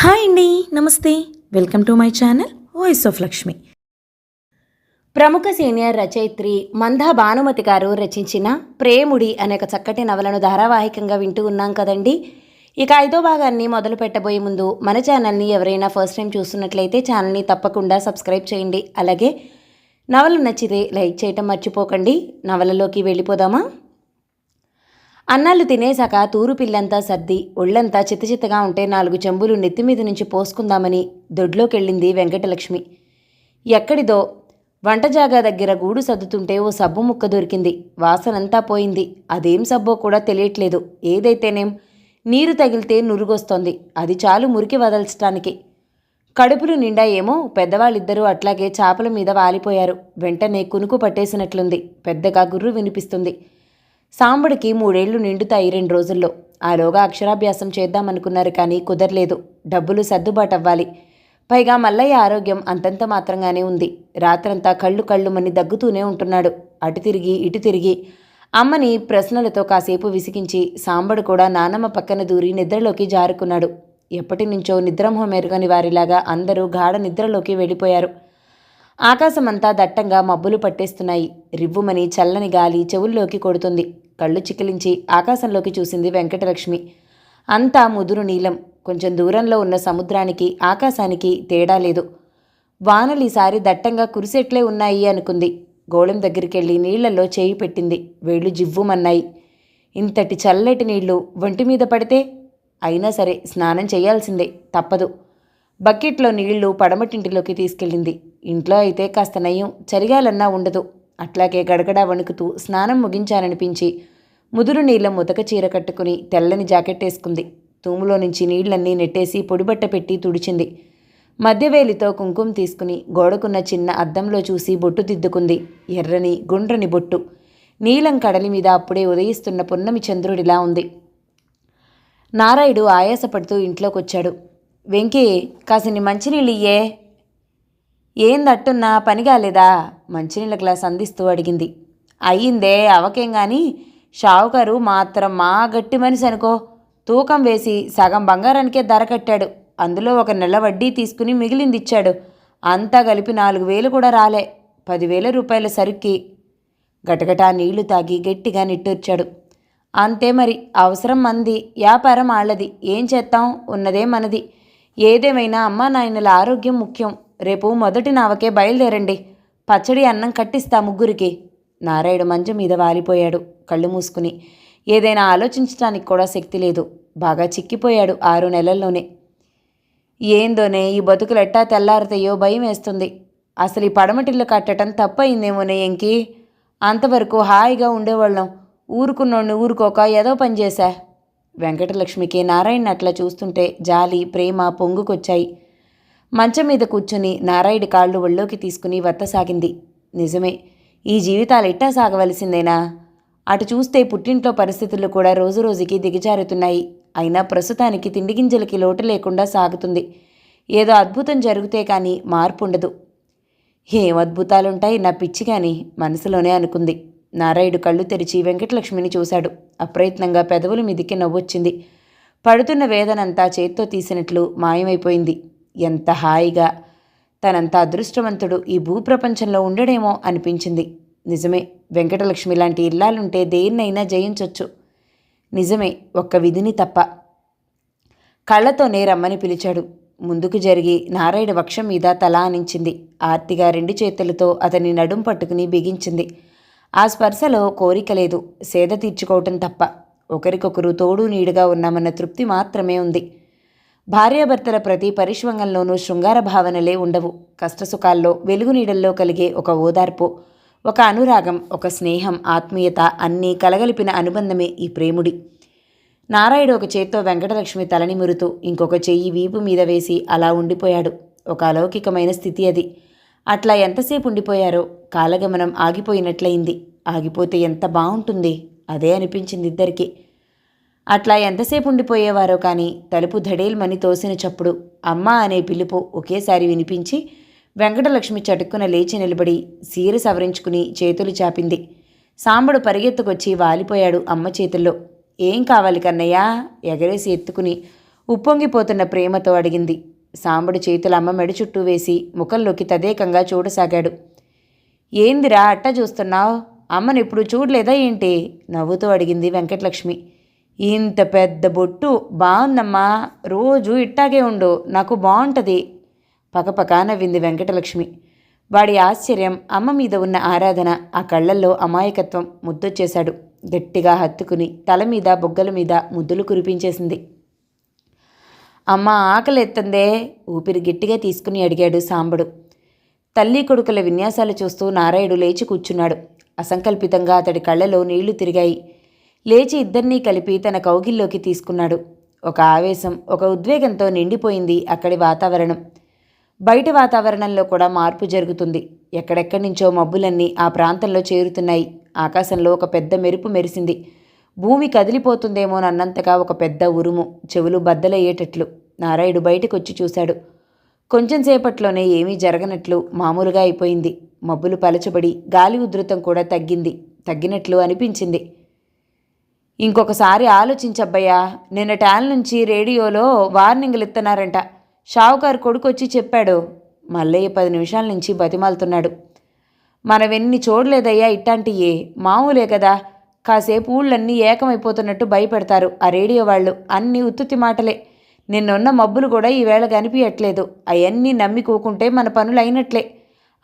Hi అండి. నమస్తే. Welcome to my channel voice of Lakshmi. ప్రముఖ సీనియర్ రచయిత్రి మందా భానుమతి గారు రచించిన ప్రేముడి అనే ఒక చక్కటి నవలను ధారావాహికంగా వింటూ ఉన్నాం కదండి. ఇక 5వ భాగాన్ని మొదలు పెట్టబోయే ముందు మన ఛానల్ని ఎవరైనా ఫస్ట్ టైం చూస్తున్నట్లయితే ఛానల్ని తప్పకుండా సబ్స్క్రైబ్ చేయండి. అలాగే నవల నచ్చితే లైక్ చేయటం మర్చిపోకండి. నవలలోకి వెళ్ళిపోదామా? అన్నాళ్ళు తినేశాక తూరు పిల్లంతా సర్ది ఒళ్ళంతా చిత్తచిత్తగా ఉంటే 4 చెంబులు నెత్తిమీద నుంచి పోసుకుందామని దొడ్లోకెళ్ళింది వెంకటలక్ష్మి. ఎక్కడిదో వంటజాగా దగ్గర గూడు సర్దుతుంటే ఓ సబ్బు ముక్క దొరికింది. వాసనంతా పోయింది. అదేం సబ్బో కూడా తెలియట్లేదు. ఏదైతేనేం నీరు తగిలితే నురుగొస్తోంది. అది చాలు మురికి వదల్చటానికి. కడుపులు నిండా ఏమో పెద్దవాళ్ళిద్దరూ అట్లాగే చాపల మీద వాలిపోయారు. వెంటనే కునుకు పట్టేసినట్లుంది. పెద్దగా గుర్రు వినిపిస్తుంది. సాంబడికి 3 ఏళ్లు నిండుతాయి 2 రోజుల్లో. ఆలోగా అక్షరాభ్యాసం చేద్దామనుకున్నారు కానీ కుదరలేదు. డబ్బులు సర్దుబాటు అవ్వాలి. పైగా మల్లయ్య ఆరోగ్యం అంతంత మాత్రంగానే ఉంది. రాత్రంతా కళ్ళుమని దగ్గుతూనే ఉంటున్నాడు. అటు తిరిగి ఇటు తిరిగి అమ్మని ప్రశ్నలతో కాసేపు విసిగించి సాంబడు కూడా నానమ్మ పక్కన దూరి నిద్రలోకి జారుకున్నాడు. ఎప్పటి నుంచో నిద్రమోహం ఎరుగని వారిలాగా అందరూ గాఢ నిద్రలోకి వెళ్ళిపోయారు. ఆకాశమంతా దట్టంగా మబ్బులు పట్టేస్తున్నాయి. రివ్వుమని చల్లని గాలి చెవుల్లోకి కొడుతుంది. కళ్ళు చికిలించి ఆకాశంలోకి చూసింది వెంకటలక్ష్మి. అంతా ముదురు నీలం. కొంచెం దూరంలో ఉన్న సముద్రానికి ఆకాశానికి తేడా లేదు. వానలు ఈసారి దట్టంగా కురిసెట్లే ఉన్నాయి అనుకుంది. గోళం దగ్గరికెళ్ళి నీళ్లలో చేయి పెట్టింది. వేళ్ళు జివ్వుమన్నాయి. ఇంతటి చల్లటి నీళ్లు ఒంటి మీద పడితే అయినా సరే స్నానం చేయాల్సిందే, తప్పదు. బకెట్లో నీళ్లు పడమటింటిలోకి తీసుకెళ్ళింది. ఇంట్లో అయితే కాస్త నయం, చలిగాలన్నా ఉండదు. అట్లాగే గడగడా వణుకుతూ స్నానం ముగించాలనిపించి ముదురు నీళ్ళ ముతక చీర కట్టుకుని తెల్లని జాకెట్ వేసుకుంది. తూములో నుంచి నీళ్లన్నీ నెట్టేసి పొడిబట్ట పెట్టి తుడిచింది. మధ్యవేలితో కుంకుమ తీసుకుని గోడకున్న చిన్న అద్దంలో చూసి బొట్టు దిద్దుకుంది. ఎర్రని గుండ్రని బొట్టు. నీలం కడలి మీద అప్పుడే ఉదయిస్తున్న పున్నమి చంద్రుడిలా ఉంది. నారాయుడు ఆయాసపడుతూ ఇంట్లోకొచ్చాడు. వెంకీ, కాసిని మంచినీళ్ళు ఇయ్యే. ఏందట్టున్నా పని కాలేదా? మంచినీళ్ళ గ్లాస్ అందిస్తూ అడిగింది. అయ్యిందే, అవకేం గాని షావుకారు మాత్రం మా గట్టి మనిషి అనుకో. తూకం వేసి సగం బంగారానికే ధర కట్టాడు. అందులో 1 నెల వడ్డీ తీసుకుని మిగిలింది ఇచ్చాడు. అంతా కలిపి 4,000 కూడా రాలే. 10,000 రూపాయల సరుక్కి. గటగటా నీళ్లు తాగి గట్టిగా నిట్టూర్చాడు. అంతే మరి, అవసరం మంది, వ్యాపారం ఆళ్లది. ఏం చేస్తాం, ఉన్నదే మనది. ఏదేమైనా అమ్మా నాయనల ఆరోగ్యం ముఖ్యం. రేపు మొదటి నావకే బయలుదేరండి. పచ్చడి అన్నం కట్టిస్తా ముగ్గురికి. నారాయుడు మంచం మీద వాలిపోయాడు కళ్ళు మూసుకుని. ఏదైనా ఆలోచించడానికి కూడా శక్తి లేదు. బాగా చిక్కిపోయాడు 6 నెలల్లోనే. ఏందోనే ఈ బతుకులు ఎట్టా తెల్లారుతాయో భయం వేస్తుంది. అసలు ఈ పడమటిల్లు కట్టడం తప్పయిందేమోనే ఎంకి. అంతవరకు హాయిగా ఉండేవాళ్ళం. ఊరుకున్నోడిని ఊరుకోక ఏదో పని చేశా. వెంకటలక్ష్మికి నారాయణ అట్లా చూస్తుంటే జాలి, ప్రేమ పొంగుకొచ్చాయి. మంచం మీద కూర్చుని నారాయుడి కాళ్ళు ఒళ్ళోకి తీసుకుని వత్తసాగింది. నిజమే, ఈ జీవితాలు ఇట్టా సాగవలసిందేనా? అటు చూస్తే పుట్టింట్లో పరిస్థితులు కూడా రోజురోజుకి దిగజారుతున్నాయి. అయినా ప్రస్తుతానికి తిండి గింజలకి లోటు లేకుండా సాగుతుంది. ఏదో అద్భుతం జరిగితే కానీ మార్పు ఉండదు. ఏం అద్భుతాలుంటాయి నా పిచ్చి కానీ మనసులోనే అనుకుంది. నారాయుడు కళ్ళు తెరిచి వెంకటలక్ష్మిని చూశాడు. అప్రయత్నంగా పెదవుల మీదికి నవ్వొచ్చింది. పడుతున్న వేదనంతా చేత్తో తీసినట్లు మాయమైపోయింది. ఎంత హాయిగా, తనంత అదృష్టవంతుడు ఈ భూప్రపంచంలో ఉండడేమో అనిపించింది. నిజమే, వెంకటలక్ష్మి లాంటి ఇల్లాలుంటే దేన్నైనా జయించొచ్చు. నిజమే, ఒక్క విధిని తప్ప. కళ్ళతోనే రమ్మని పిలిచాడు. ముందుకు జరిగి నారాయణ వక్షం మీద తల ఆనించింది. ఆర్తిగా 2 చేతులతో అతని నడుం పట్టుకుని బిగించింది. ఆ స్పర్శలో కోరిక లేదు, సేద తీర్చుకోవటం తప్ప. ఒకరికొకరు తోడు నీడుగా ఉన్నామన్న తృప్తి మాత్రమే ఉంది. భార్యాభర్తల ప్రతి పరిష్వంగంలోనూ శృంగార భావనలే ఉండవు. కష్టసుఖాల్లో వెలుగు నీడల్లో కలిగే ఒక ఓదార్పు, ఒక అనురాగం, ఒక స్నేహం, ఆత్మీయత అన్నీ కలగలిపిన అనుబంధమే ఈ ప్రేముడి. నారాయుడు ఒక చేత్తో వెంకటలక్ష్మి తలని మురుతూ ఇంకొక చెయ్యి వీపు మీద వేసి అలా ఉండిపోయాడు. ఒక అలౌకికమైన స్థితి అది. అట్లా ఎంతసేపు ఉండిపోయారో కాలగమనం ఆగిపోయినట్లయింది. ఆగిపోతే ఎంత బాగుంటుంది, అదే అనిపించింది ఇద్దరికి. అట్లా ఎంతసేపు ఉండిపోయేవారో కానీ తలుపు ధడేల్మని తోసిన చప్పుడు, అమ్మా అనే పిలుపు ఒకేసారి వినిపించి వెంకటలక్ష్మి చటుక్కున లేచి నిలబడి సీర సవరించుకుని చేతులు చాపింది. సాంబడు పరిగెత్తుకొచ్చి వాలిపోయాడు అమ్మ చేతుల్లో. ఏం కావాలి కన్నయ్య? ఎగరేసి ఎత్తుకుని ఉప్పొంగిపోతున్న ప్రేమతో అడిగింది. సాంబడు చేతులు అమ్మ మెడ చుట్టూ వేసి ముఖంలోకి తదేకంగా చూడసాగాడు. ఏందిరా అట్ట చూస్తున్నావు? అమ్మనెప్పుడు చూడలేదా ఏంటి? నవ్వుతూ అడిగింది వెంకటలక్ష్మి. ఇంత పెద్ద బొట్టు బాగుందమ్మా, రోజు ఇట్టాగే ఉండు, నాకు బాగుంటుంది. పకపకా నవ్వింది వెంకటలక్ష్మి. వాడి ఆశ్చర్యం, అమ్మ మీద ఉన్న ఆరాధన, ఆ కళ్ళల్లో అమాయకత్వం ముద్దొచ్చేశాడు. గట్టిగా హత్తుకుని తల మీద బొగ్గల మీద ముద్దులు కురిపించేసింది. అమ్మ ఆకలెత్తందే, ఊపిరి గట్టిగా తీసుకుని అడిగాడు సాంబడు. తల్లి కొడుకుల విన్యాసాలు చూస్తూ నారాయుడు లేచి కూర్చున్నాడు. అసంకల్పితంగా అతడి కళ్ళలో నీళ్లు తిరిగాయి. లేచి ఇద్దరినీ కలిపి తన కౌగిల్లోకి తీసుకున్నాడు. ఒక ఆవేశం, ఒక ఉద్వేగంతో నిండిపోయింది అక్కడి వాతావరణం. బయట వాతావరణంలో కూడా మార్పు జరుగుతుంది. ఎక్కడెక్కడి నుంచో మబ్బులన్నీ ఆ ప్రాంతంలో చేరుతున్నాయి. ఆకాశంలో ఒక పెద్ద మెరుపు మెరిసింది. భూమి కదిలిపోతుందేమోనన్నంతగా ఒక పెద్ద ఉరుము, చెవులు బద్దలయ్యేటట్లు. నారాయుడు బయటకొచ్చి చూశాడు. కొంచెం సేపట్లోనే ఏమీ జరగనట్లు మామూలుగా అయిపోయింది. మబ్బులు పలచబడి గాలి ఉధృతం కూడా తగ్గినట్లు అనిపించింది. ఇంకొకసారి ఆలోచించబ్బయ్యా, నిన్నటాల నుంచి రేడియోలో వార్నింగ్లు ఇస్తున్నారంట. షావుకారు కొడుకొచ్చి చెప్పాడు. మల్లయ్య 10 నిమిషాల నుంచి బతిమాలుతున్నాడు. మనవెన్ని చూడలేదయ్యా ఇట్టాంటియే, మామూలే కదా. కాసేపు ఊళ్ళన్నీ ఏకమైపోతున్నట్టు భయపెడతారు ఆ రేడియో వాళ్ళు. అన్నీ ఉత్తుత్తి మాటలే. నిన్నున్న మబ్బులు కూడా ఈవేళ కనిపించట్లేదు. అవన్నీ నమ్మి కూకుంటే మన పనులు అయినట్లే.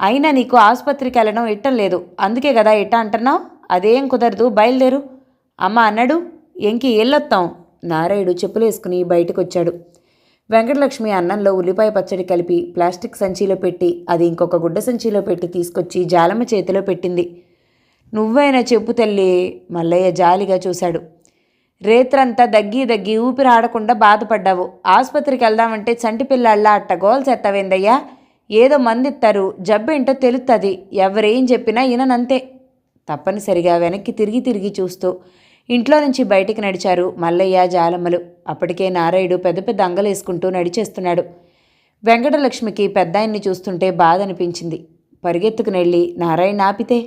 అయినా నీకు ఆసుపత్రికి వెళ్ళడం ఇట్టం లేదు, అందుకే కదా ఇట్ట అంటున్నావు. అదేం కుదరదు, బయలుదేరు. అమ్మ అన్నాడు. ఎంకి ఎల్లొత్తాం. నారాయుడు చెప్పులేసుకుని బయటకొచ్చాడు. వెంకటలక్ష్మి అన్నంలో ఉల్లిపాయ పచ్చడి కలిపి ప్లాస్టిక్ సంచిలో పెట్టి, అది ఇంకొక గుడ్డ సంచిలో పెట్టి తీసుకొచ్చి జాలమ్మ చేతిలో పెట్టింది. నువ్వైనా చెప్పు తల్లి, మల్లయ్య జాలిగా చూశాడు. రేత్రంతా దగ్గి ఊపిరి ఆడకుండా బాధపడ్డావు. ఆసుపత్రికి వెళ్దామంటే చంటి పిల్లాళ్ళ అట్ట గోల్ చేస్తావేందయ్యా. ఏదో మందిస్తారు, జబ్బేంటో తెలుస్తుంది. ఎవరేం చెప్పినా ఈయనంతే. తప్పనిసరిగా వెనక్కి తిరిగి చూస్తూ ఇంట్లో నుంచి బయటికి నడిచారు మల్లయ్య, జాలమ్మలు. అప్పటికే నారాయుడు పెద్ద పెద్ద అంగలేసుకుంటూ నడిచేస్తున్నాడు. వెంకటలక్ష్మికి పెద్దాయన్ని చూస్తుంటే బాధ అనిపించింది. పరిగెత్తుకునెళ్ళి నారాయణ ఆపితే,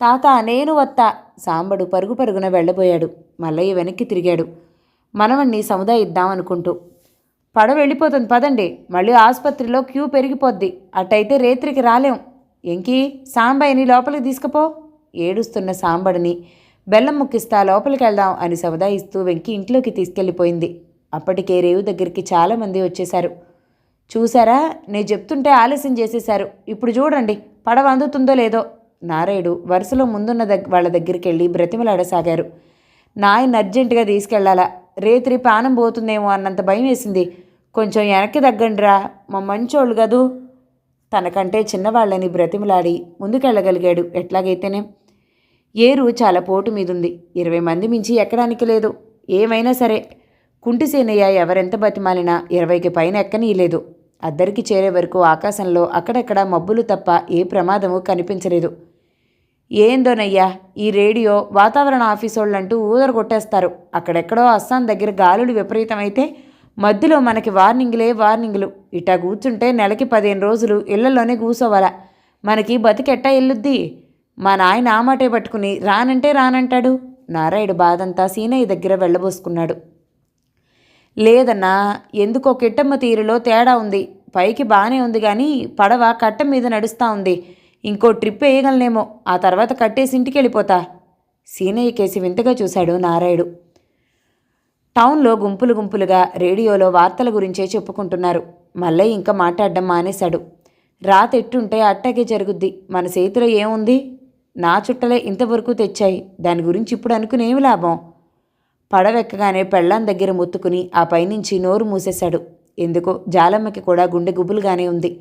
తాత నేను వత్తా. సాంబడు పరుగున వెళ్ళబోయాడు. మల్లయ్య వెనక్కి తిరిగాడు. మనవణ్ణి సముదాయిద్దామనుకుంటూ. పడవ వెళ్ళిపోతుంది పదండి, మళ్ళీ ఆసుపత్రిలో క్యూ పెరిగిపోద్ది. అట్టయితే రేత్రికి రాలేం. ఎంకి సాంబయ్యని లోపలికి తీసుకుపో. ఏడుస్తున్న సాంబడిని బెల్లం ముక్కిస్తా లోపలికి వెళ్దాం అని సముదాయిస్తూ వెంకి ఇంట్లోకి తీసుకెళ్ళిపోయింది. అప్పటికే రేవు దగ్గరికి చాలామంది వచ్చేశారు. చూసారా, నేను చెప్తుంటే ఆలస్యం చేసేశారు. ఇప్పుడు చూడండి పడవ అందుతుందో లేదో. నారాయుడు వరుసలో ముందున్న వాళ్ళ దగ్గరికి వెళ్ళి బ్రతిమలాడసాగారు. నాయన అర్జెంటుగా తీసుకెళ్లాలా, రేత్రి పానం పోతుందేమో అన్నంత భయం వేసింది. కొంచెం వెనక్కి తగ్గండిరా, మా మంచోళ్ళు కదూ. తనకంటే చిన్నవాళ్ళని బ్రతిమలాడి ముందుకెళ్ళగలిగాడు. ఎట్లాగైతేనే ఏరు చాలా పోటు మీదుంది. 20 మంది మించి ఎక్కడానికి లేదు. ఏమైనా సరే కుంటిసేనయ్య ఎవరెంత బతిమాలినా 20కి పైన ఎక్కనీయలేదు. అద్దరికి చేరే వరకు ఆకాశంలో అక్కడక్కడ మబ్బులు తప్ప ఏ ప్రమాదము కనిపించలేదు. ఏందోనయ్యా, ఈ రేడియో వాతావరణ ఆఫీసోళ్ళంటూ ఊదర కొట్టేస్తారు. అక్కడెక్కడో అస్సాం దగ్గర గాలులు విపరీతమైతే మధ్యలో మనకి వార్నింగులు. ఇట్టా కూర్చుంటే నెలకి 15 రోజులు ఇళ్లలోనే కూసోవాలా. మనకి బతికెట్టా ఎల్లుద్ది. మా నాయన ఆ మాటే పట్టుకుని రానంటే రానంటాడు. నారాయుడు బాధంతా సీనయ్య దగ్గర వెళ్ళబోసుకున్నాడు. లేదన్నా, ఎందుకో కిట్టమ్మ తీరులో తేడా ఉంది. పైకి బాగానే ఉంది కానీ పడవ కట్ట మీద నడుస్తూ ఉంది. ఇంకో ట్రిప్ వేయగలనేమో, ఆ తర్వాత కట్టేసి ఇంటికి వెళ్ళిపోతా. సీనయ్య కేసి వింతగా చూశాడు నారాయుడు. టౌన్లో గుంపులుగా రేడియోలో వార్తల గురించే చెప్పుకుంటున్నారు. మల్లయ్య ఇంకా మాట్లాడడం మానేశాడు. రాతెట్టుంటే అట్టాగే జరుగుద్ది. మన చేతిలో ఏముంది? నా చుట్టలే ఇంతవరకు తెచ్చాయి. దాని గురించి ఇప్పుడు అనుకునేమి లాభం? పడవెక్కగానే పెళ్ళాం దగ్గర మొత్తుకుని ఆ పైనుంచి నోరు మూసేశాడు. ఎందుకో జాలమ్మకి కూడా గుండె గుబులుగానే ఉంది.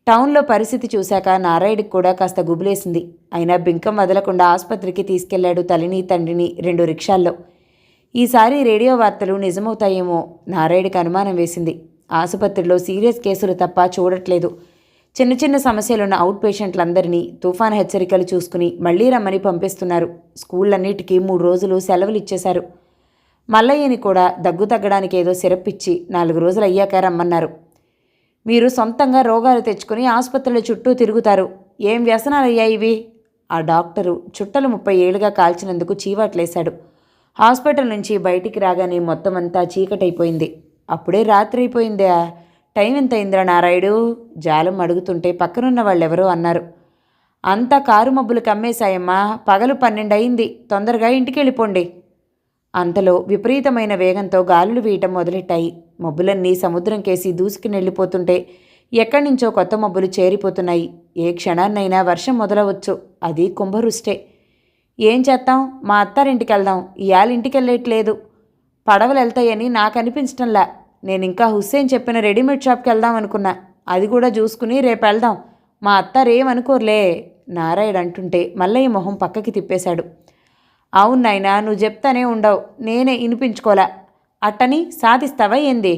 టౌన్లో పరిస్థితి చూశాక నారాయుడికి కూడా కాస్త గుబులేసింది. అయినా బింకం వదలకుండా ఆసుపత్రికి తీసుకెళ్లాడు తల్లిని తండ్రిని 2 రిక్షాల్లో. ఈసారి రేడియో వార్తలు నిజమవుతాయేమో నారాయుడికి అనుమానం వేసింది. ఆసుపత్రిలో సీరియస్ కేసులు తప్ప చూడట్లేదు. చిన్న సమస్యలున్న అవుట్ పేషెంట్లందరినీ తుఫాన్ హెచ్చరికలు చూసుకుని మళ్లీ రమ్మని పంపిస్తున్నారు. స్కూళ్ళన్నిటికీ 3 రోజులు సెలవులు ఇచ్చేశారు. మల్లయ్యని కూడా దగ్గు తగ్గడానికి ఏదో సిరప్ ఇచ్చి 4 రోజులు అయ్యాక రమ్మన్నారు. మీరు సొంతంగా రోగాలు తెచ్చుకుని ఆసుపత్రుల చుట్టూ తిరుగుతారు. ఏం వ్యసనాలయ్యా ఇవి? ఆ డాక్టరు చుట్టలు 30 ఏళ్లుగా కాల్చినందుకు చీవాట్లేశాడు. హాస్పిటల్ నుంచి బయటికి రాగానే మొత్తం అంతా చీకటైపోయింది. అప్పుడే రాత్రి అయిపోయిందా? టైం ఎంత అయిందిరా నారాయుడు? జాలం అడుగుతుంటే పక్కనున్న వాళ్ళెవరో అన్నారు. అంతా కారు మబ్బులు కమ్మేశాయమ్మా, పగలు 12 అయింది, తొందరగా ఇంటికి వెళ్ళిపోండి. అంతలో విపరీతమైన వేగంతో గాలులు వీయటం మొదలెట్టాయి. మబ్బులన్నీ సముద్రం కేసి దూసుకుని వెళ్ళిపోతుంటే ఎక్కడి నుంచో కొత్త మబ్బులు చేరిపోతున్నాయి. ఏ క్షణాన్నైనా వర్షం మొదలవచ్చు. అది కుంభవృష్టే. ఏం చేస్తాం? మా అత్తారింటికి వెళ్దాం. ఇవాళ ఇంటికి వెళ్ళట్లేదు. పడవలు వెళ్తాయని నాకు అనిపించటంలా. నేను ఇంకా హుస్సేన్ చెప్పిన రెడీమేడ్ షాప్కి వెళ్దాం అనుకున్నా. అది కూడా చూసుకుని రేపు వెళ్దాం. మా అత్తారేమనుకోర్లే, నారాయణ అంటుంటే మల్లయ్య మొహం పక్కకి తిప్పేశాడు. అవును నాయనా, నువ్వు చెప్తానే ఉండవు, నేనే వినిపించుకోలే. అట్టని సాధిస్తావా ఏంది?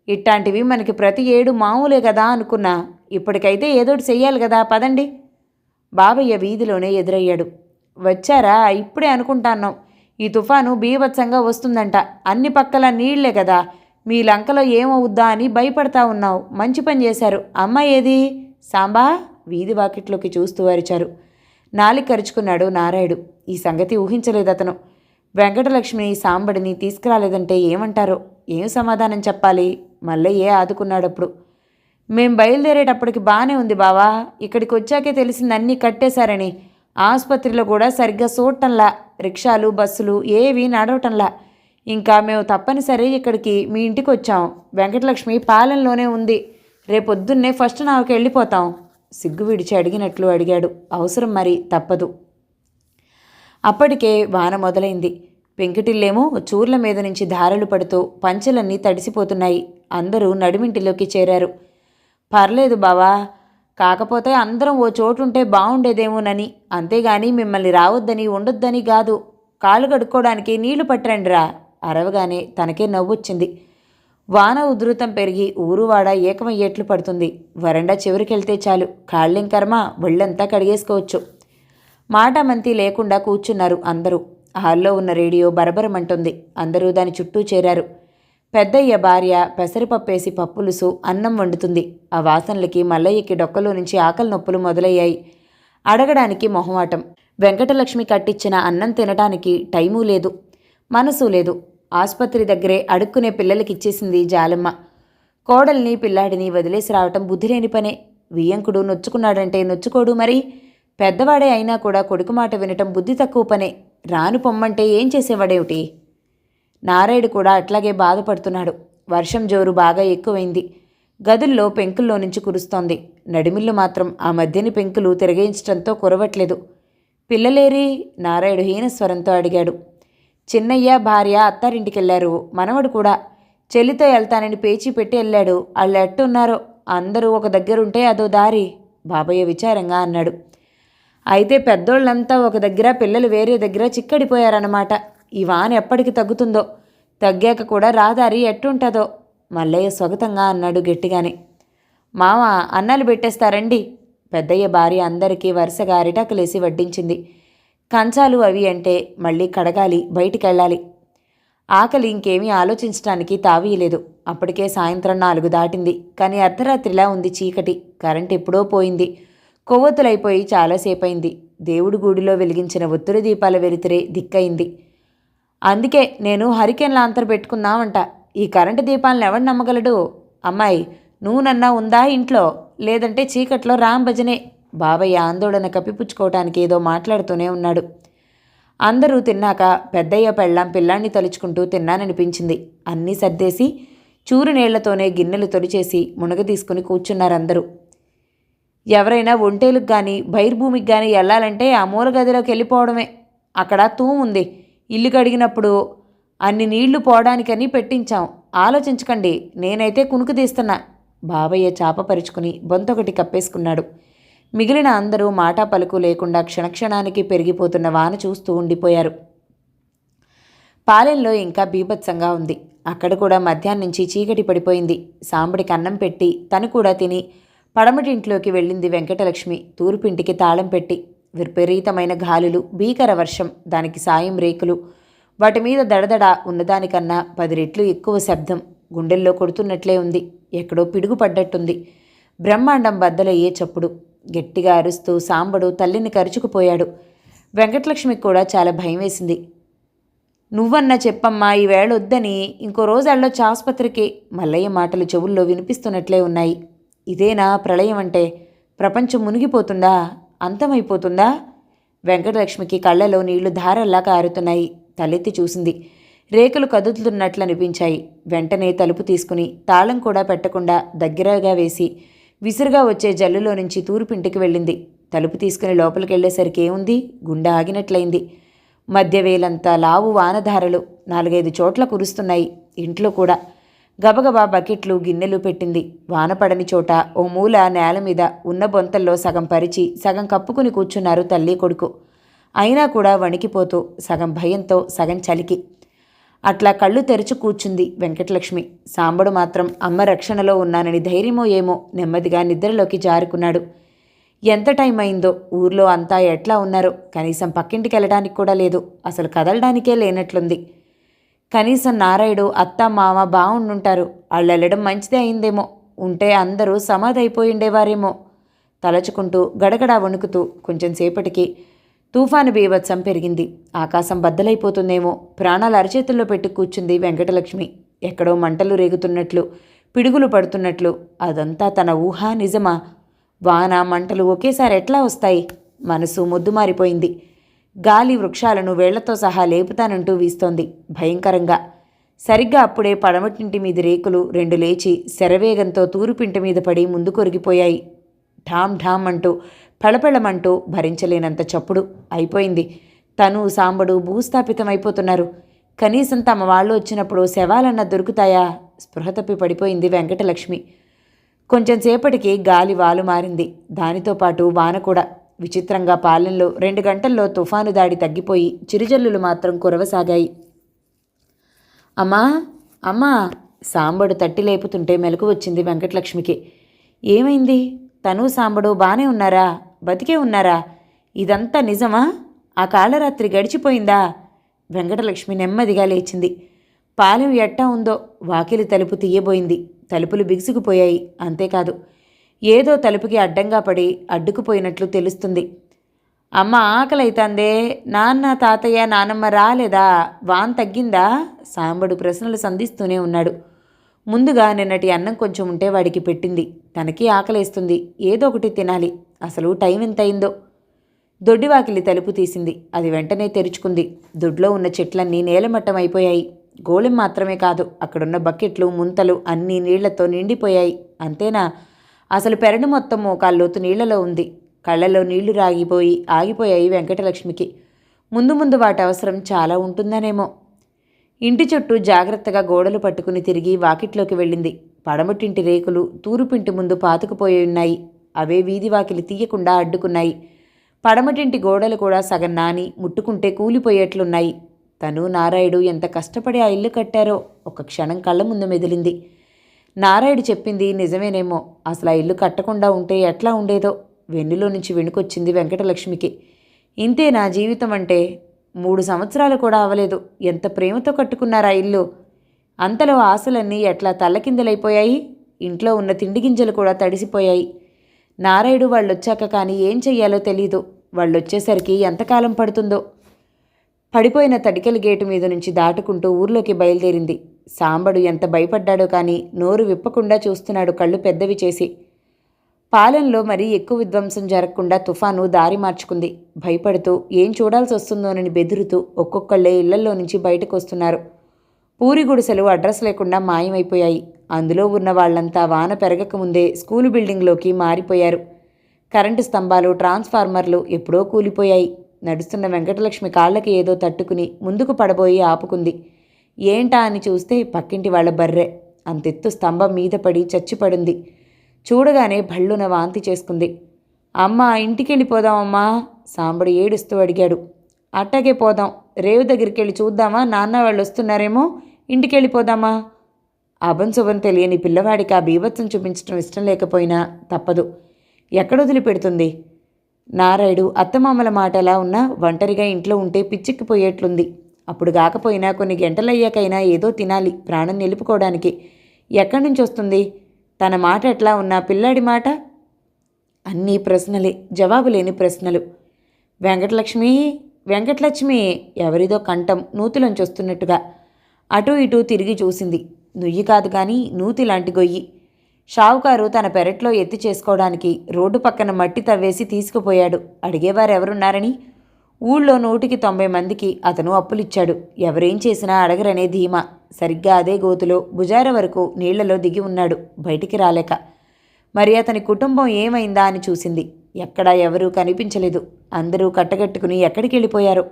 ఇట్లాంటివి మనకి ప్రతి ఏడు మామూలే కదా అనుకున్నా. ఇప్పటికైతే ఏదోటి చెయ్యాలి కదా, పదండి. బాబయ్య వీధిలోనే ఎదురయ్యాడు. వచ్చారా? ఇప్పుడే అనుకుంటాన్నాం. ఈ తుఫాను బీభత్సంగా వస్తుందంట. అన్ని పక్కల నీళ్లే కదా, మీ లంకలో ఏమవుద్దా అని భయపడతా ఉన్నావు. మంచి పని చేశారు. అమ్మాయి ఏది? సాంబా వీధి వాకిట్లోకి చూస్తూ అరిచారు. నాలిక కరుచుకున్నాడు నారాయుడు. ఈ సంగతి ఊహించలేదతను. వెంకటలక్ష్మిని సాంబడిని తీసుకురాలేదంటే ఏమంటారో, ఏం సమాధానం చెప్పాలి? మల్లయ్యే ఆదుకున్నాడప్పుడు. మేం బయలుదేరేటప్పటికి బాగానే ఉంది బావా. ఇక్కడికి వచ్చాకే తెలిసింది అన్నీ కట్టేశారని. ఆసుపత్రిలో కూడా సరిగ్గా చూడటంలా. రిక్షాలు బస్సులు ఏవీ నడవటంలా. ఇంకా మేము తప్పనిసరి ఇక్కడికి మీ ఇంటికి వచ్చాం. వెంకటలక్ష్మి పాలెంలోనే ఉంది. రేపొద్దున్నే ఫస్ట్ నావకి వెళ్ళిపోతాం. సిగ్గు విడిచి అడిగినట్లు అడిగాడు. అవసరం మరి, తప్పదు. అప్పటికే వాన మొదలైంది. పెంకుటిల్లేమో చూర్ల మీద నుంచి ధారలు పడుతూ పంచెలన్నీ తడిసిపోతున్నాయి. అందరూ నడిమింటిలోకి చేరారు. పర్లేదు బావా, కాకపోతే అందరం ఓ చోటుంటే బాగుండేదేమోనని. అంతేగాని మిమ్మల్ని రావద్దని ఉండొద్దని కాదు. కాళ్ళు కడుక్కోవడానికి నీళ్లు పట్టరండిరా. అరవగానే తనకే నవ్వొచ్చింది. వాన ఉధృతం పెరిగి ఊరువాడ ఏకమయ్యేట్లు పడుతుంది. వరండా చివరికెళ్తే చాలు, కాళ్ళేం కర్మ, ఒళ్ళంతా కడిగేసుకోవచ్చు. మాటామంతి లేకుండా కూర్చున్నారు అందరూ. హాల్లో ఉన్న రేడియో బరబరమంటుంది. అందరూ దాని చుట్టూ చేరారు. పెద్దయ్య భార్య పెసరపప్పేసి పప్పులుసు అన్నం వండుతుంది. ఆ వాసనలకి మల్లయ్యకి డొక్కలో నుంచి ఆకలి నొప్పులు మొదలయ్యాయి. అడగడానికి మొహమాటం. వెంకటలక్ష్మి కట్టించిన అన్నం తినటానికి టైమూ లేదు, మనసు లేదు. ఆసుపత్రి దగ్గరే అడుక్కునే పిల్లలకిచ్చేసింది జాలమ్మ. కోడల్ని పిల్లాడిని వదిలేసి రావటం బుద్ధిలేని పనే. వియ్యంకుడు నొచ్చుకున్నాడంటే నొచ్చుకోడు మరి. పెద్దవాడే అయినా కూడా కొడుకు మాట వినటం బుద్ధి తక్కువ పనే. రాను పొమ్మంటే ఏం చేసేవాడేమిటి? నారాయుడు కూడా అట్లాగే బాధపడుతున్నాడు. వర్షం జోరు బాగా ఎక్కువైంది. గదుల్లో పెంకుల్లో నుంచి కురుస్తోంది. నడిమిల్లు మాత్రం ఆ మధ్యని పెంకులు తిరగేయించడంతో కురవట్లేదు. పిల్లలేరి? నారాయుడు హీనస్వరంతో అడిగాడు. చిన్నయ్య భార్య అత్తారింటికెళ్లారు. మనవడు కూడా చెల్లితో వెళ్తానని పేచీ పెట్టి వెళ్ళాడు. వాళ్ళు ఎట్టున్నారో. అందరూ ఒక దగ్గరుంటే అదో దారి, బాబయ్య విచారంగా అన్నాడు. అయితే పెద్దోళ్ళంతా ఒక దగ్గర, పిల్లలు వేరే దగ్గర చిక్కడిపోయారన్నమాట. ఈ వాన ఎప్పటికి తగ్గుతుందో, తగ్గాక కూడా రాదారి ఎట్టుంటుందో, మల్లయ్య స్వగతంగా అన్నాడు గట్టిగానే. మామ అన్నాలు పెట్టేస్తారండి. పెద్దయ్య భార్య అందరికీ వరుసగా అరిటాకులేసి వడ్డించింది. కంచాలు అవి అంటే మళ్ళీ కడగాలి, బయటికెళ్ళాలి. ఆకలి ఇంకేమీ ఆలోచించడానికి తావీయలేదు. అప్పటికే సాయంత్రం 4 దాటింది. కానీ అర్ధరాత్రిలా ఉంది చీకటి. కరెంట్ ఎప్పుడో పోయింది. కొవ్వొత్తులైపోయి చాలాసేపయింది. దేవుడి గూడిలో వెలిగించిన ఒత్తుల దీపాల వెలితిరే దిక్కయింది. అందుకే నేను హరికేన్ లాంతర్ పెట్టుకుందామంట. ఈ కరెంటు దీపాలను ఎవడు నమ్మగలడు? అమ్మాయి, నువ్వు నన్నా ఉందా ఇంట్లో? లేదంటే చీకట్లో రాంభజనే. బాబయ్య ఆందోళన కప్పిపుచ్చుకోవటానికి ఏదో మాట్లాడుతూనే ఉన్నాడు. అందరూ తిన్నాక పెద్దయ్య పెళ్ళాం పిల్లాన్ని తలుచుకుంటూ తిన్నాననిపించింది. అన్నీ సర్దేసి చూరు నీళ్లతోనే గిన్నెలు తొలిచేసి మునగ తీసుకుని కూర్చున్నారందరూ. ఎవరైనా ఒంటేలకు కానీ బైర్భూమికి కానీ వెళ్ళాలంటే ఆ మూల గదిలోకి వెళ్ళిపోవడమే. అక్కడ తూముంది. ఇల్లు కడిగినప్పుడు అన్ని నీళ్లు పోవడానికని పెట్టించాం. ఆలోచించకండి, నేనైతే కునుకు తీస్తున్నా. బాబయ్య చాపపరుచుకుని బొంతొకటి కప్పేసుకున్నాడు. మిగిలిన అందరూ మాటా పలుకు లేకుండా క్షణక్షణానికి పెరిగిపోతున్న వాన చూస్తూ ఉండిపోయారు. పాలెంలో ఇంకా బీభత్సంగా ఉంది. అక్కడ కూడా మధ్యాహ్నం నుంచి చీకటి పడిపోయింది. సాంబడికి అన్నం పెట్టి తను కూడా తిని పడమటింట్లోకి వెళ్ళింది వెంకటలక్ష్మి. తూర్పింటికి తాళం పెట్టి. విపరీతమైన గాలులు, భీకర వర్షం, దానికి సాయం రేకులు, వాటి మీద దడదడ ఉన్నదానికన్నా 10 రెట్లు ఎక్కువ శబ్దం. గుండెల్లో కొడుతున్నట్లే ఉంది. ఎక్కడో పిడుగు పడ్డట్టుంది. బ్రహ్మాండం బద్దలయ్యే చప్పుడు. గట్టిగా అరుస్తూ సాంబడు తల్లిని కరుచుకుపోయాడు. వెంకటలక్ష్మికి కూడా చాలా భయం వేసింది. నువ్వన్నా చెప్పమ్మా ఈవేళ వద్దని, ఇంకో రోజు వెళ్ళొచ్చు ఆసుపత్రికి. మల్లయ్య మాటలు చెవుల్లో వినిపిస్తున్నట్లే ఉన్నాయి. ఇదేనా ప్రళయం అంటే? ప్రపంచం మునిగిపోతుందా? అంతమైపోతుందా? వెంకటలక్ష్మికి కళ్ళలో నీళ్లు ధారల్లా కారుతున్నాయి. తలెత్తి చూసింది. రేకులు కదులుతున్నట్లు అనిపించాయి. వెంటనే తలుపు తీసుకుని తాళం కూడా పెట్టకుండా దగ్గరగా వేసి విసురుగా వచ్చే జల్లులో నుంచి తూర్పింటికి వెళ్ళింది. తలుపు తీసుకుని లోపలికెళ్లేసరికి ఏముంది? గుండె ఆగినట్లయింది. మధ్యవేలంతా లావు వానధారలు 4-5 చోట్ల కురుస్తున్నాయి. ఇంట్లో కూడా గబగబా బకెట్లు గిన్నెలు పెట్టింది. వానపడని చోట ఓ మూల నేల మీద ఉన్న బొంతల్లో సగం పరిచి సగం కప్పుకుని కూర్చున్నారు తల్లి కొడుకు. అయినా కూడా వణికిపోతూ, సగం భయంతో సగం చలికి అట్లా కళ్ళు తెరిచి కూర్చుంది వెంకటలక్ష్మి. సాంబడు మాత్రం అమ్మ రక్షణలో ఉన్నానని ధైర్యమో ఏమో నెమ్మదిగా నిద్రలోకి జారుకున్నాడు. ఎంత టైం అయిందో, ఊర్లో అంతా ఎట్లా ఉన్నారో, కనీసం పక్కింటికి వెళ్ళడానికి కూడా లేదు. అసలు కదలడానికే లేనట్లుంది. కనీసం నారాయుడు అత్త మామ బాగుండుంటారు. వాళ్ళు వెళ్ళడం మంచిదే అయిందేమో. ఉంటే అందరూ సమాధైపోయిండేవారేమో. తలచుకుంటూ గడగడా వణుకుతూ కొంచెం సేపటికి తుఫాను బీభత్సం పెరిగింది. ఆకాశం బద్దలైపోతుందేమో. ప్రాణాలు అరచేతుల్లో పెట్టి కూర్చుంది వెంకటలక్ష్మి. ఎక్కడో మంటలు రేగుతున్నట్లు, పిడుగులు పడుతున్నట్లు. అదంతా తన ఊహ నిజమా? వాన మంటలు ఒకేసారి ఎట్లా వస్తాయి? మనసు మొద్దుమారిపోయింది. గాలి వృక్షాలను వేళ్లతో సహా లేపుతానంటూ వీస్తోంది భయంకరంగా. సరిగ్గా అప్పుడే పడమటింటి మీది రేకులు 2 లేచి శరవేగంతో తూరుపింటి మీద పడి ముందు కొరిగిపోయాయి. ఢామ్ ఢామ్ అంటూ పళపళమంటూ భరించలేనంత చప్పుడు అయిపోయింది. తను సాంబడు భూస్థాపితమైపోతున్నారు. కనీసం తమ వాళ్ళు వచ్చినప్పుడు శవాలన్నా దొరుకుతాయా? స్పృహ తప్పి పడిపోయింది వెంకటలక్ష్మి. కొంచెం సేపటికి గాలి వాలు మారింది. దానితో పాటు వాన కూడా. విచిత్రంగా పాలెంలో 2 గంటల్లో తుఫాను దాడి తగ్గిపోయి చిరుజల్లులు మాత్రం కురవసాగాయి. అమ్మా అమ్మా సాంబడు తట్టి లేపుతుంటే మెలకు వచ్చింది వెంకటలక్ష్మికి. ఏమైంది? తను సాంబడు బానే ఉన్నారా? బతికే ఉన్నారా? ఇదంతా నిజమా? ఆ కాళరాత్రి గడిచిపోయిందా? వెంకటలక్ష్మి నెమ్మదిగా లేచింది. పాలెం ఎట్టా ఉందో. వాకిలి తలుపు తీయబోయింది. తలుపులు బిగుసుకుపోయాయి. అంతేకాదు, ఏదో తలుపుకి అడ్డంగా పడి అడ్డుకుపోయినట్లు తెలుస్తుంది. అమ్మ ఆకలైతందే. నాన్న తాతయ్య నానమ్మ రాలేదా? వాన్ తగ్గిందా? సాంబడు ప్రశ్నలు సంధిస్తూనే ఉన్నాడు. ముందుగా నిన్నటి అన్నం కొంచెం ఉంటే వాడికి పెట్టింది. తనకి ఆకలేస్తుంది. ఏదో ఒకటి తినాలి. అసలు టైం ఎంత అయిందో. దొడ్డివాకిలి తలుపు తీసింది. అది వెంటనే తెరుచుకుంది. దొడ్లో ఉన్న చెట్లన్నీ నేలమట్టం అయిపోయాయి. గోళెం మాత్రమే కాదు, అక్కడున్న బకెట్లు ముంతలు అన్నీ నీళ్లతో నిండిపోయాయి. అంతేనా? అసలు పెరడు మొత్తం మోకాల్లోతు నీళ్లలో ఉంది. కళ్ళలో నీళ్లు రాగిపోయి ఆగిపోయాయి వెంకటలక్ష్మికి. ముందు ముందు వాటి అవసరం చాలా ఉంటుందనేమో. ఇంటి చుట్టూ జాగ్రత్తగా గోడలు పట్టుకుని తిరిగి వాకిట్లోకి వెళ్ళింది. పడమటింటి రేకులు తూరుపింటి ముందు పాతుకుపోయి ఉన్నాయి. అవే వీధి వాకిలి తీయకుండా అడ్డుకున్నాయి. పడమటింటి గోడలు కూడా సగం నాని ముట్టుకుంటే కూలిపోయేట్లున్నాయి. తను నారాయుడు ఎంత కష్టపడి ఆ ఇల్లు కట్టారో ఒక క్షణం కళ్ళ ముందు మెదిలింది. నారాయుడు చెప్పింది నిజమేనేమో. అసలు ఆ ఇల్లు కట్టకుండా ఉంటే ఎట్లా ఉండేదో. వెన్నులో నుంచి వెనుకొచ్చింది వెంకటలక్ష్మికి. ఇంతే నా జీవితం అంటే? 3 సంవత్సరాలు కూడా అవ్వలేదు. ఎంత ప్రేమతో కట్టుకున్నారా ఇల్లు? అంతలో ఆశలన్నీ ఎట్లా తల్లకిందలైపోయాయి. ఇంట్లో ఉన్న తిండి గింజలు కూడా తడిసిపోయాయి. నారాయుడు వాళ్ళొచ్చాక కానీ ఏం చెయ్యాలో తెలీదు. వాళ్ళొచ్చేసరికి ఎంతకాలం పడుతుందో. పడిపోయిన తడికెల గేటు మీద నుంచి దాటుకుంటూ ఊర్లోకి బయలుదేరింది. సాంబడు ఎంత భయపడ్డాడో కానీ నోరు విప్పకుండా చూస్తున్నాడు కళ్ళు పెద్దవి చేసి. పాలెంలో మరీ ఎక్కువ విధ్వంసం జరగకుండా తుఫాను దారి మార్చుకుంది. భయపడుతూ ఏం చూడాల్సి వస్తుందోనని బెదురుతూ ఒక్కొక్కళ్ళే ఇళ్లల్లో నుంచి బయటకు వస్తున్నారు. పూరి గుడిసెలు అడ్రస్ లేకుండా మాయమైపోయాయి. అందులో ఉన్న వాళ్లంతా వాన పెరగకముందే స్కూలు బిల్డింగ్లోకి మారిపోయారు. కరెంటు స్తంభాలు, ట్రాన్స్ఫార్మర్లు ఎప్పుడో కూలిపోయాయి. నడుస్తున్న వెంకటలక్ష్మి కాళ్ళకి ఏదో తట్టుకుని ముందుకు పడబోయి ఆపుకుంది. ఏంటా అని చూస్తే పక్కింటి వాళ్ల బర్రె అంతెత్తు స్తంభం మీద పడి చచ్చిపడింది. చూడగానే భళ్ళున వాంతి చేసుకుంది. అమ్మా ఇంటికెళ్ళిపోదామమ్మా, సాంబడు ఏడుస్తూ అడిగాడు. అట్టాగే పోదాం. రేవు దగ్గరికి వెళ్ళి చూద్దామా? నాన్న వాళ్ళు వస్తున్నారేమో. ఇంటికెళ్ళిపోదామా? అభంశుభం తెలియని పిల్లవాడికి ఆ బీభత్సం చూపించడం ఇష్టం లేకపోయినా తప్పదు. ఎక్కడొదిలిపెడుతుంది? నారాయుడు అత్తమామల మాట ఎలా ఉన్నా ఒంటరిగా ఇంట్లో ఉంటే పిచ్చెక్కిపోయేట్లుంది. అప్పుడు కాకపోయినా కొన్ని గంటలయ్యాకైనా ఏదో తినాలి ప్రాణం నిలుపుకోవడానికి. ఎక్కడి నుంచి వస్తుంది? తన మాట ఎట్లా ఉన్నా పిల్లాడి మాట? అన్నీ ప్రశ్నలే, జవాబు లేని ప్రశ్నలు. వెంకటలక్ష్మి వెంకటలక్ష్మి ఎవరిదో కంఠం నూతిలోంచి వస్తున్నట్టుగా. అటూ ఇటూ తిరిగి చూసింది. నుయ్యి కాదు కానీ నూతి లాంటి గొయ్యి. షావుకారు తన పెరట్లో ఎత్తి చేసుకోవడానికి రోడ్డు పక్కన మట్టి తవ్వేసి తీసుకుపోయాడు. అడిగేవారెవరున్నారని? ఊళ్ళో 190 మందికి అతను అప్పులిచ్చాడు. ఎవరేం చేసినా అడగరనే ధీమా. సరిగ్గా అదే గోతులో భుజార వరకు నీళ్లలో దిగి ఉన్నాడు, బయటికి రాలేక. మరి అతని కుటుంబం ఏమైందా అని చూసింది. ఎక్కడా ఎవరూ కనిపించలేదు. అందరూ కట్టగట్టుకుని ఎక్కడికి వెళ్ళిపోయారు.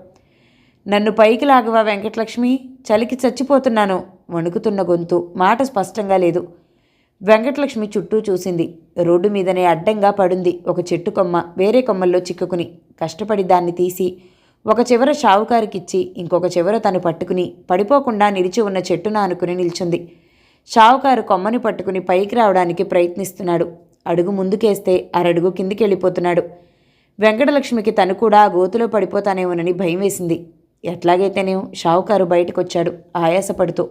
నన్ను పైకి లాగవా వెంకటలక్ష్మి? చలికి చచ్చిపోతున్నాను. వణుకుతున్న గొంతు, మాట స్పష్టంగా లేదు. వెంకటలక్ష్మి చుట్టూ చూసింది. రోడ్డు మీదనే అడ్డంగా పడుంది ఒక చెట్టు కొమ్మ, వేరే కొమ్మల్లో చిక్కుకుని. కష్టపడి దాన్ని తీసి ఒక చివర షావుకారికిచ్చి ఇంకొక చివర తను పట్టుకుని పడిపోకుండా నిలిచి ఉన్న చెట్టున అనుకుని నిల్చుంది. షావుకారు కొమ్మని పట్టుకుని పైకి రావడానికి ప్రయత్నిస్తున్నాడు. అడుగు ముందుకేస్తే అరడుగు కిందికెళ్ళిపోతున్నాడు. వెంకటలక్ష్మికి తను కూడా ఆ గోతులో పడిపోతానేమోనని భయం వేసింది. ఎట్లాగైతేనేం షావుకారు బయటకొచ్చాడు ఆయాసపడుతూ.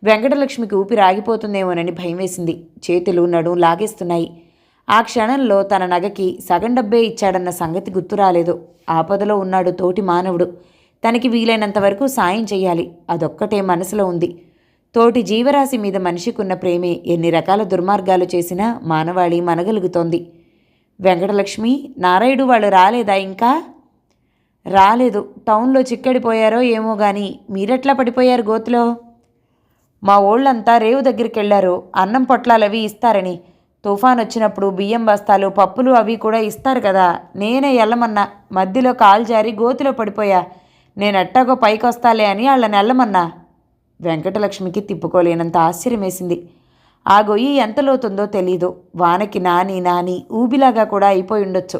వెంకటలక్ష్మికి ఊపిరి ఆగిపోతుందేమోనని భయం వేసింది. చేతులు నడుం లాగేస్తున్నాయి. ఆ క్షణంలో తన నగకి సగం డబ్బే ఇచ్చాడన్న సంగతి గుర్తు రాలేదు. ఆపదలో ఉన్నాడు తోటి మానవుడు. తనకి వీలైనంత వరకు సాయం చెయ్యాలి, అదొక్కటే మనసులో ఉంది. తోటి జీవరాశి మీద మనిషికున్న ప్రేమే ఎన్ని రకాల దుర్మార్గాలు చేసినా మానవాళి మనగలుగుతోంది. వెంకటలక్ష్మి, నారాయుడు వాళ్ళు రాలేదా ఇంకా? రాలేదు. టౌన్లో చిక్కడిపోయారో ఏమో గాని మీరెట్లా పడిపోయారు గోతులో? మా ఓళ్ళంతా రేవు దగ్గరికి వెళ్ళారు, అన్నం పొట్లాలవి ఇస్తారని. తుఫాన్ వచ్చినప్పుడు బియ్యం బస్తాలు పప్పులు అవి కూడా ఇస్తారు కదా. నేనే ఎల్లమన్నా, మధ్యలో కాలు జారి గోతులో పడిపోయా. నేనెట్టాగో పైకొస్తాలే అని వాళ్ళని ఎల్లమన్నా. వెంకటలక్ష్మికి తిప్పుకోలేనంత ఆశ్చర్యం వేసింది. ఆ గొయ్యి ఎంత లోతుందో తెలీదు. వానకి నాని ఊబిలాగా కూడా అయిపోయి ఉండొచ్చు.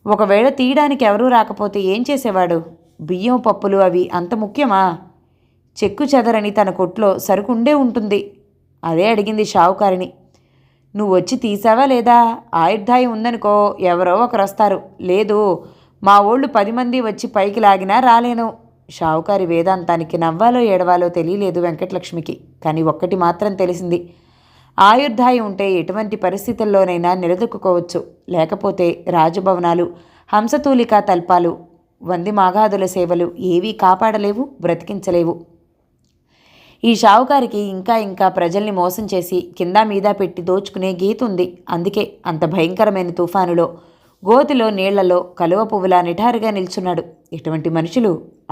ఒకవేళ తీయడానికి ఎవరూ రాకపోతే ఏం చేసేవాడు? బియ్యం పప్పులు అవి అంత ముఖ్యమా? చెక్కు చెదరని తన కొట్లో సరుకుండే ఉంటుంది. అదే అడిగింది షావుకారిని. నువ్వు వచ్చి తీసావా లేదా? ఆయుర్దాయం ఉందనుకో ఎవరో ఒకరు వస్తారు. లేదు, మా ఓళ్ళు 10 మంది వచ్చి పైకి లాగినా రాలేను. షావుకారి వేదాంతానికి నవ్వాలో ఏడవాలో తెలియలేదు వెంకటలక్ష్మికి. కానీ ఒక్కటి మాత్రం తెలిసింది. ఆయుర్దాయం ఉంటే ఎటువంటి పరిస్థితుల్లోనైనా నిలదొక్కుకోవచ్చు. లేకపోతే రాజభవనాలు, హంసతూలికా తల్పాలు, వంది మాగాదుల సేవలు ఏవీ కాపాడలేవు, బ్రతికించలేవు. ఈ షావుకారికి ఇంకా ప్రజల్ని మోసం చేసి కింద మీద పెట్టి దోచుకునే గీతుంది. అందుకే అంత భయంకరమైన తుఫానులో గోతిలో నీళ్లలో కలువ పువ్వులా నిఠారుగా నిల్చున్నాడు. ఇటువంటి మనుషులు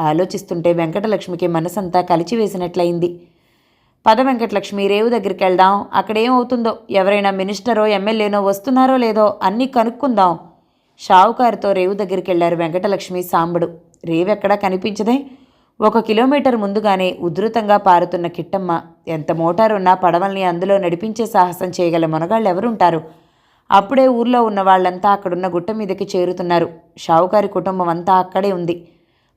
ఆలోచిస్తుంటే వెంకటలక్ష్మికి మనసంతా కలిచివేసినట్లయింది. పద వెంకటలక్ష్మి, రేవు దగ్గరికి వెళ్దాం. అక్కడేమవుతుందో, ఎవరైనా మినిస్టరో ఎమ్మెల్యేనో వస్తున్నారో లేదో అన్నీ కనుక్కుందాం. షావుకారుతో రేవు దగ్గరికి వెళ్లారు వెంకటలక్ష్మి, సాంబడు. రేవెక్కడా కనిపించదే. 1 కిలోమీటర్ ముందుగానే ఉధృతంగా పారుతున్న కిట్టమ్మ. ఎంత మోటారున్నా పడవల్ని అందులో నడిపించే సాహసం చేయగల మొనగాళ్ళు ఎవరుంటారు? అప్పుడే ఊర్లో ఉన్న వాళ్ళంతా అక్కడున్న గుట్ట మీదకి చేరుతున్నారు. షావుకారి కుటుంబం అంతా అక్కడే ఉంది.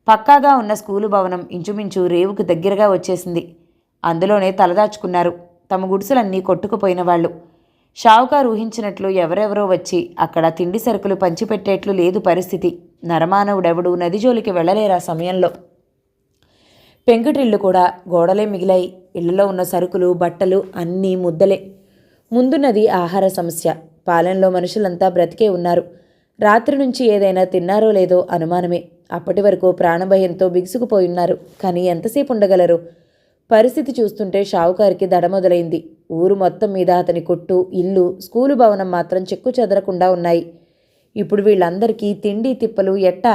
పక్కాగా ఉన్న స్కూలు భవనం ఇంచుమించు రేవుకు దగ్గరగా వచ్చేసింది. అందులోనే తలదాచుకున్నారు తమ గుడిసెలన్నీ కొట్టుకుపోయిన వాళ్ళు. షావుకారు ఊహించినట్లు ఎవరెవరో వచ్చి అక్కడ తిండి సరుకులు పంచిపెట్టేట్లు లేదు పరిస్థితి. నరమానవుడెవడూ నదిజోలికి వెళ్ళలేరా సమయంలో. పెంకుటిళ్ళు కూడా గోడలే మిగిలాయి. ఇళ్లలో ఉన్న సరుకులు, బట్టలు అన్నీ ముద్దలే. ముందున్నది ఆహార సమస్య. పాలెంలో మనుషులంతా బ్రతికే ఉన్నారు. రాత్రి నుంచి ఏదైనా తిన్నారో లేదో అనుమానమే. అప్పటి వరకు ప్రాణభయంతో బిగుసుకుపోయున్నారు. కానీ ఎంతసేపు ఉండగలరు? పరిస్థితి చూస్తుంటే షావుకారికి దడ మొదలైంది. ఊరు మొత్తం మీద అతని కొట్టు, ఇల్లు, స్కూలు భవనం మాత్రం చెక్కు చెదరకుండా ఉన్నాయి. ఇప్పుడు వీళ్ళందరికీ తిండి తిప్పలు ఎట్టా?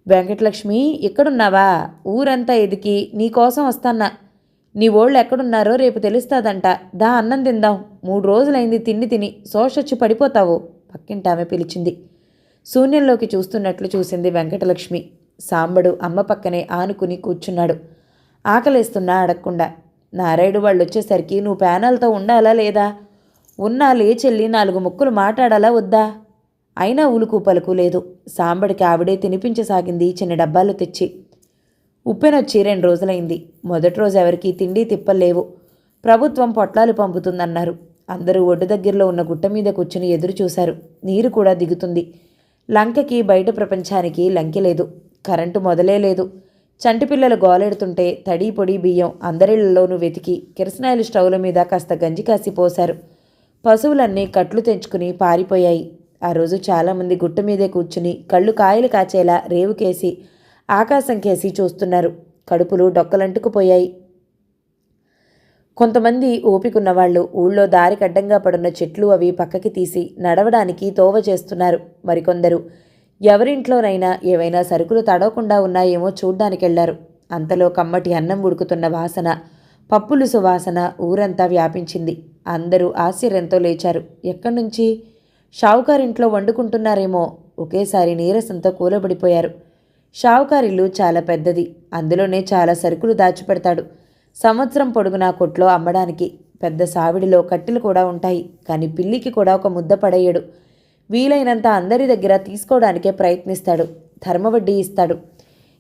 వెంకటలక్ష్మి, ఇక్కడున్నావా? ఊరంతా ఎదికి నీకోసం వస్తాన్నా. నీ ఓళ్ళు ఎక్కడున్నారో రేపు తెలుస్తాదంట. దా అన్నం తిందాం. 3 రోజులైంది తిండి తిని, శోషొచ్చి పడిపోతావు. పక్కింటామె పిలిచింది. శూన్యంలోకి చూస్తున్నట్లు చూసింది వెంకటలక్ష్మి. సాంబడు అమ్మ పక్కనే ఆనుకుని కూర్చున్నాడు. ఆకలేస్తున్నా అడగకుండా. నారాయుడు వాళ్ళు వచ్చేసరికి నువ్వు ప్యానల్తో ఉండాలా లేదా? ఉన్నా లేచెల్లి 4 ముక్కలు మాట్లాడాలా వద్దా? అయినా ఉలుకు పలుకు లేదు. సాంబడికి ఆవిడే తినిపించసాగింది చిన్న డబ్బాలు తెచ్చి. ఉప్పెనొచ్చి 2 రోజులైంది. మొదటి రోజు ఎవరికీ తిండి తిప్పలేవు. ప్రభుత్వం పొట్లాలు పంపుతుందన్నారు. అందరూ ఒడ్డు దగ్గరలో ఉన్న గుట్ట మీద కూర్చుని ఎదురు చూశారు. నీరు కూడా దిగుతుంది. లంకకి బయట ప్రపంచానికి లంకె లేదు. కరెంటు మొదలే లేదు. చంటిపిల్లలు గోలెడుతుంటే తడి పొడి బియ్యం అందరిళ్లలోనూ వెతికి కిరసనాయిలు స్టవ్ల మీద కాస్త గంజి కాసి పోశారు. పశువులన్నీ కట్లు తెంచుకుని పారిపోయాయి. ఆ రోజు చాలామంది గుట్ట మీదే కూర్చుని కళ్ళు కాయలు కాచేలా రేవుకేసి ఆకాశం కేసి చూస్తున్నారు. కడుపులు డొక్కలంటుకుపోయాయి. కొంతమంది ఓపికన్నవాళ్లు ఊళ్ళో దారికి అడ్డంగా పడున్న చెట్లు అవి పక్కకి తీసి నడవడానికి తోవ చేస్తున్నారు. మరికొందరు ఎవరింట్లోనైనా ఏవైనా సరుకులు తడవకుండా ఉన్నాయేమో చూడ్డానికెళ్లారు. అంతలో కమ్మటి అన్నం ఉడుకుతున్న వాసన, పప్పులు సువాసన ఊరంతా వ్యాపించింది. అందరూ ఆశ్చర్యంతో లేచారు. ఎక్కడి నుంచి? షావుకారింట్లో వండుకుంటున్నారేమో. ఒకేసారి నీరసంతో కూలబడిపోయారు. షావుకారిల్లు చాలా పెద్దది. అందులోనే చాలా సరుకులు దాచిపెడతాడు. సంవత్సరం పొడుగునా కొట్లో అమ్మడానికి. పెద్ద సావిడిలో కట్టెలు కూడా ఉంటాయి. కానీ పిల్లికి కూడా ఒక ముద్ద పడేయడు. వీలైనంత అందరి దగ్గర తీసుకోవడానికే ప్రయత్నిస్తాడు. ధర్మవడ్డీ ఇస్తాడు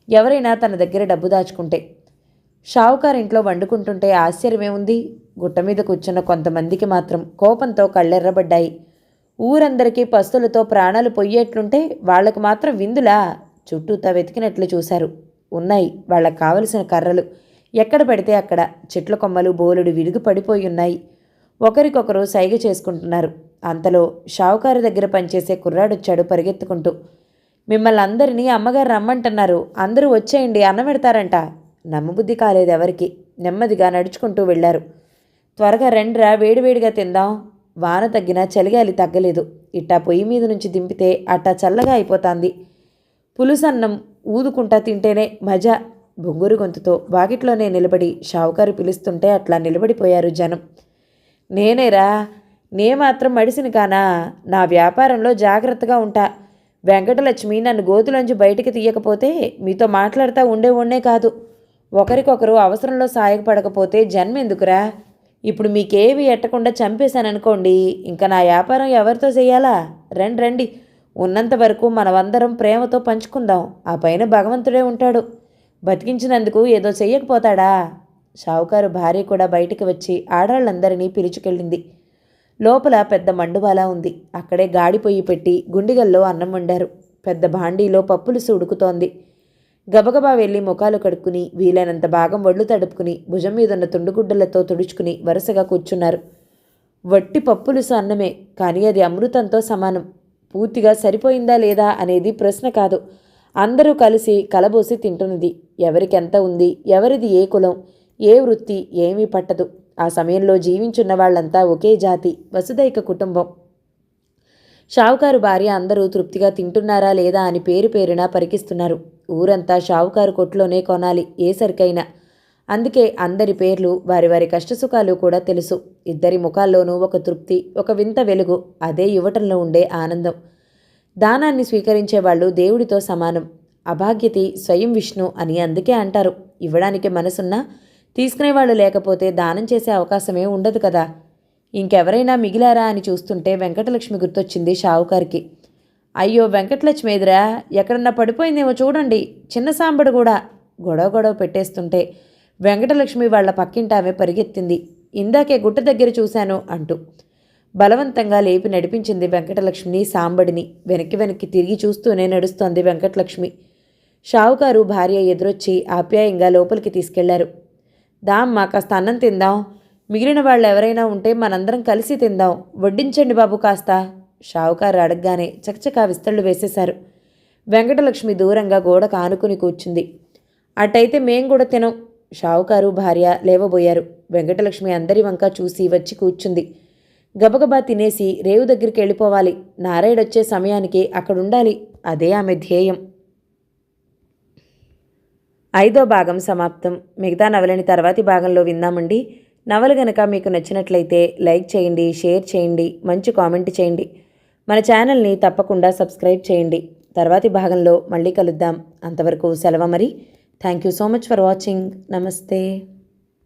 ఎవరైనా తన దగ్గర డబ్బు దాచుకుంటే. షావుకారింట్లో వండుకుంటుంటే ఆశ్చర్యమే ఉంది. గుట్ట మీద కూర్చున్న కొంతమందికి మాత్రం కోపంతో కళ్ళెర్రబడ్డాయి. ఊరందరికీ పస్తులతో ప్రాణాలు పొయ్యేట్లుంటే వాళ్లకు మాత్రం విందులా? చుట్టూతా వెతికినట్లు చూశారు. ఉన్నాయి వాళ్లకు కావలసిన కర్రలు. ఎక్కడ పడితే అక్కడ చెట్ల కొమ్మలు బోలెడు విరుగు పడిపోయి ఉన్నాయి. ఒకరికొకరు సైగ చేసుకుంటున్నారు. అంతలో షావుకారు దగ్గర పనిచేసే కుర్రాడొచ్చాడు పరిగెత్తుకుంటూ. మిమ్మల్ని అందరినీ అమ్మగారు రమ్మంటున్నారు, అందరూ వచ్చేయండి, అన్నం పెడతారంట. నమ్మబుద్ధి కాలేదు ఎవరికి. నెమ్మదిగా నడుచుకుంటూ వెళ్లారు. త్వరగా రెండ్రా, వేడివేడిగా తిందాం. వాన తగ్గినా చలిగాలి తగ్గలేదు. ఇట్టా పొయ్యి మీద నుంచి దింపితే అట్టా చల్లగా అయిపోతాంది. పులుసన్నం ఊదుకుంటా తింటేనే మజా. బొంగురు గొంతుతో వాకిట్లోనే నిలబడి షావుకారు పిలుస్తుంటే అట్లా నిలబడిపోయారు జనం. నేనేరా, నే మాత్రం మడిసిని కానా? నా వ్యాపారంలో జాగ్రత్తగా ఉంటా. వెంకటలక్ష్మి నన్ను గోతులోంచి బయటికి తీయకపోతే మీతో మాట్లాడుతూ ఉండేవాణ్ణే కాదు. ఒకరికొకరు అవసరంలో సాయపడకపోతే జన్మెందుకురా? ఇప్పుడు మీకేవి ఎట్టకుండా చంపేశాననుకోండి, ఇంకా నా వ్యాపారం ఎవరితో చెయ్యాలా? రండి రండి, ఉన్నంత వరకు మనమందరం ప్రేమతో పంచుకుందాం. ఆ పైన భగవంతుడే ఉంటాడు. బతికించినందుకు ఏదో చెయ్యకపోతాడా? షావుకారు భార్య కూడా బయటికి వచ్చి ఆడాళ్ళందరినీ పిలుచుకెళ్ళింది. లోపల పెద్ద మండువాలా ఉంది. అక్కడే గాడి పొయ్యి పెట్టి గుండిగల్లో అన్నం వండారు. పెద్ద భాండీలో పప్పులుసు ఉడుకుతోంది. గబగబా వెళ్ళి ముఖాలు కడుక్కుని వీలైనంత భాగం ఒళ్ళు తడుపుకుని భుజం మీదున్న తుండుగుడ్డలతో తుడుచుకుని వరుసగా కూర్చున్నారు. వట్టి పప్పులుసు అన్నమే, కానీ అది అమృతంతో సమానం. పూర్తిగా సరిపోయిందా లేదా అనేది ప్రశ్న కాదు. అందరూ కలిసి కలబోసి తింటున్నది. ఎవరికెంత ఉంది, ఎవరిది ఏ కులం, ఏ వృత్తి ఏమీ పట్టదు. ఆ సమయంలో జీవించున్న వాళ్ళంతా ఒకే జాతి, వసుదైక కుటుంబం. షావుకారు భార్య అందరూ తృప్తిగా తింటున్నారా లేదా అని పేరు పేరున పరికిస్తున్నారు. ఊరంతా షావుకారు కొట్లోనే కొనాలి ఏ సరికైనా. అందుకే అందరి పేర్లు, వారి వారి కష్టసుఖాలు కూడా తెలుసు. ఇద్దరి ముఖాల్లోనూ ఒక తృప్తి, ఒక వింత వెలుగు. అదే ఇవ్వటంలో ఉండే ఆనందం. దానాన్ని స్వీకరించేవాళ్ళు దేవుడితో సమానం. అభాగ్యతి స్వయం విష్ణు అని అందుకే అంటారు. ఇవ్వడానికి మనసున్నా తీసుకునేవాళ్ళు లేకపోతే దానం చేసే అవకాశమే ఉండదు కదా. ఇంకెవరైనా మిగిలారా అని చూస్తుంటే వెంకటలక్ష్మి గుర్తొచ్చింది షావుకారికి. అయ్యో వెంకటలక్ష్మి ఎదురా, ఎక్కడన్నా పడిపోయిందేమో చూడండి, చిన్న సాంబడు కూడా. గొడవ పెట్టేస్తుంటే వెంకటలక్ష్మి వాళ్ల పక్కింటామె పరిగెత్తింది. ఇందాకే గుట్ట దగ్గర చూశాను అంటూ బలవంతంగా లేపి నడిపించింది వెంకటలక్ష్మిని, సాంబడిని. వెనక్కి తిరిగి చూస్తూనే నడుస్తోంది వెంకటలక్ష్మి. షావుకారు భార్య ఎదురొచ్చి ఆప్యాయంగా లోపలికి తీసుకెళ్లారు. దామ్మా, కాస్త అన్నం తిందాం. మిగిలిన వాళ్ళు ఎవరైనా ఉంటే మనందరం కలిసి తిందాం. వడ్డించండి బాబు కాస్త. షావుకారు అడగగానే చకచకా విస్తళ్ళు వేసేశారు. వెంకటలక్ష్మి దూరంగా గోడకు ఆనుకుని కూర్చుంది. అటైతే మేం కూడా తినం. షావుకారు భార్య లేవబోయారు. వెంకటలక్ష్మి అందరి వంక చూసి వచ్చి కూర్చుంది. గబగబా తినేసి రేవు దగ్గరికి వెళ్ళిపోవాలి. నారాయణొచ్చే సమయానికి అక్కడుండాలి. అదే ఆమె ధ్యేయం. 5వ భాగం సమాప్తం. మిగతా నవలని తర్వాతి భాగంలో విందామండి. నవల గనక మీకు నచ్చినట్లయితే లైక్ చేయండి, షేర్ చేయండి, మంచి కామెంట్ చేయండి. మన ఛానల్ని తప్పకుండా సబ్స్క్రైబ్ చేయండి. తర్వాతి భాగంలో మళ్ళీ కలుద్దాం. అంతవరకు సెలవు మరి. Thank you so much for watching. నమస్తే.